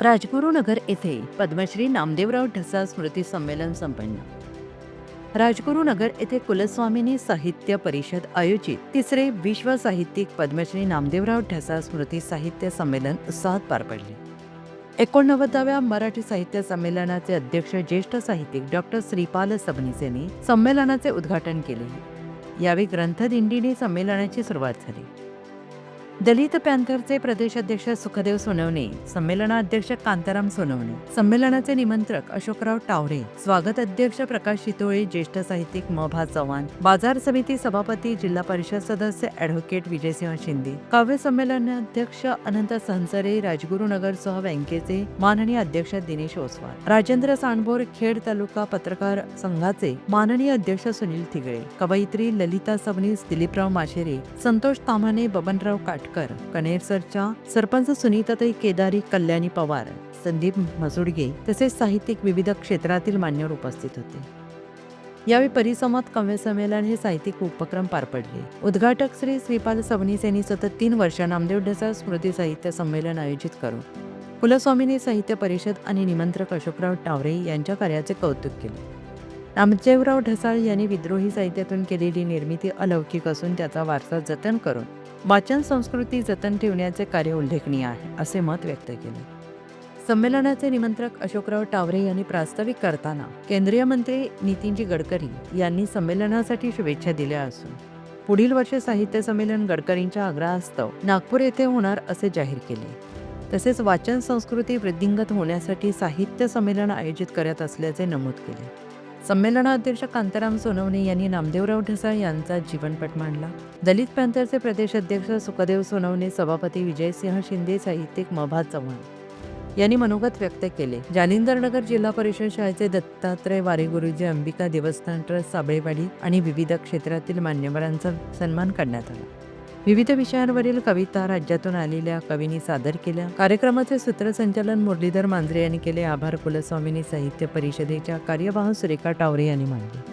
राजगुरुनगर येथे पद्मश्री नामदेवराव ढसा स्मृती संमेलन संपन्न. राजगुरुनगर येथे कुलस्वामिनी साहित्य परिषद आयोजित तिसरे विश्व साहित्यिक पद्मश्री नामदेवराव ढसा स्मृती साहित्य संमेलन उत्साहात पार पडले. 89व्या मराठी साहित्य संमेलनाचे अध्यक्ष ज्येष्ठ साहित्यिक डॉक्टर श्रीपाल सबनीस यांनी संमेलनाचे उद्घाटन केले. यावेळी ग्रंथदिंडीने संमेलनाची सुरुवात झाली. दलित पॅन्थरचे प्रदेशाध्यक्ष सुखदेव सोनवणे, संमेलनाध्यक्ष कांताराम सोनवणे, संमेलनाचे निमंत्रक अशोकराव टावरे, स्वागत अध्यक्ष प्रकाश शितोळे, ज्येष्ठ साहित्यिक म.भा. चव्हाण, बाजार समिती सभापती जिल्हा परिषद सदस्य ॲडव्होकेट विजयसिंह शिंदे, काव्य संमेलनाध्यक्ष अनंत सहंसरे, राजगुरुनगरसह बँकेचे माननीय अध्यक्ष दिनेश ओसवाल, राजेंद्र सांडभोर, खेड तालुका पत्रकार संघाचे माननीय अध्यक्ष सुनील थिगळे, कवयित्री ललिता सबनीस, दिलीपराव माशेरे, संतोष ताम्हाणे, बबनराव काटकर, कनेरसरच्या सरपंच सुनीताताई केदारी, कल्याणी पवार, संदीप मसुडगे तसेच साहित्यिक विविध क्षेत्रातील मान्यवर उपस्थित होते. यावेळी परिसंवाद काव्य संमेलन हे साहित्यिक उपक्रम पार पडले. उद्घाटक श्री श्रीपाल सबनीस यांनी सतत 3 वर्ष नामदेव ढसा स्मृती साहित्य संमेलन आयोजित करून कुलस्वामिनी साहित्य परिषद आणि निमंत्रक अशोकराव टावरे यांच्या कार्याचे कौतुक केले. नामदेवराव ढसाळ यांनी विद्रोही साहित्यातून केलेली निर्मिती अलौकिक असून त्याचा वारसा जतन करून वाचन संस्कृती जतन ठेवण्याचे कार्य उल्लेखनीय आहे, असे मत व्यक्त केले. संमेलनाचे निमंत्रक अशोकराव टावरे यांनी प्रास्ताविक करताना केंद्रीय मंत्री नितीनजी गडकरी यांनी संमेलनासाठी शुभेच्छा दिल्या असून पुढील वर्षी साहित्य संमेलन गडकरींच्या आग्रहास्तव नागपूर येथे होणार असे जाहीर केले. तसेच वाचन संस्कृती वृद्धिंगत होण्यासाठी साहित्य संमेलन आयोजित करत असल्याचे नमूद केले. संमेलनाध्यक्ष कांताराम सोनवणे यांनी नामदेवराव ढसा यांचा जीवनपट मांडला. दलित पॅन्थरचे प्रदेशाध्यक्ष सुखदेव सोनवणे, सभापती विजयसिंह शिंदे, साहित्यिक म.भा. चव्हाण यांनी मनोगत व्यक्त केले. जालिंदरनगर जिल्हा परिषद शाळेचे दत्तात्रय वारे गुरुजी, अंबिका देवस्थान ट्रस्ट, साबळेवाडी आणि विविध क्षेत्रातील मान्यवरांचा सन्मान करण्यात आला. विविध विषयांवरील कविता राज्यातून आलेल्या कवींनी सादर केल्या. कार्यक्रमाचे सूत्रसंचालन मुरलीधर मांजरे यांनी केले. आभार कुलस्वामिनी साहित्य परिषदेच्या कार्यवाह सुरेखा टावरे यांनी मानले.